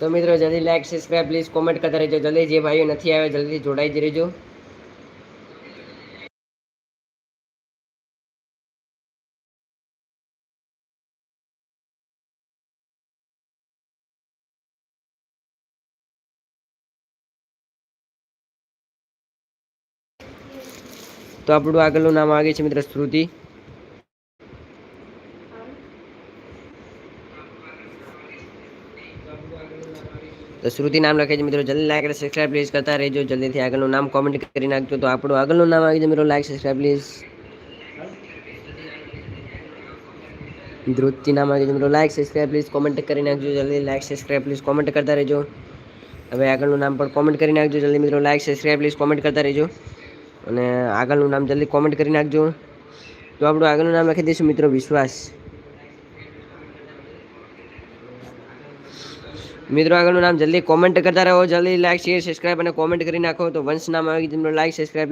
તો મિત્રો જલ્દી લાઈક સબસ્ક્રાઈબ પ્લીઝ કોમેન્ટ કરતા રહેજો. જલ્દી જે ભાઈઓ નથી આવ્યા જલ્દી જોડાઈ જ રહેજો. તો આપણું આગળનું નામ આવે છે મિત્ર શ્રુતિ. તો શ્રુતિ નામ લખે છે મિત્રો. જલ્દી લાઈક અને સબસ્ક્રાઇબ પ્લીઝ કરતા રહેજો. જલ્દીથી આગળનું નામ કોમેન્ટ કરી નાખજો. તો આપણું આગળનું નામ આવી જાય મિત્રો. Like subscribe please. ધ્રુતિ નામ આવી જાય મિત્રો. લાઈક સબસ્ક્રાઇબ પ્લીઝ કોમેન્ટ કરી નાખજો. જલ્દી લાઈક સબસ્ક્રાઇબ પ્લીઝ કોમેન્ટ કરતા રહેજો. હવે આગળનું નામ પણ કોમેન્ટ કરી નાખજો. જલ્દી મિત્રો લાઈક સબસ્ક્રાઇબ પ્લીઝ કોમેન્ટ કરતા રહેજો. અને આગળનું નામ જલ્દી કોમેન્ટ કરી નાખજો. તો આપણું આગળનું નામ લખી દઈશું મિત્રો વિશ્વાસ. મિત્રો આગળનું નામ જલ્દી કોમેન્ટ કરતા રહો. જલ્દી લાઈક શેર સબસ્ક્રાઇબ અને કોમેન્ટ કરી નાખો. તો વંશ નામ આવી ગયું લાઈક સબસ્ક્રાઇબ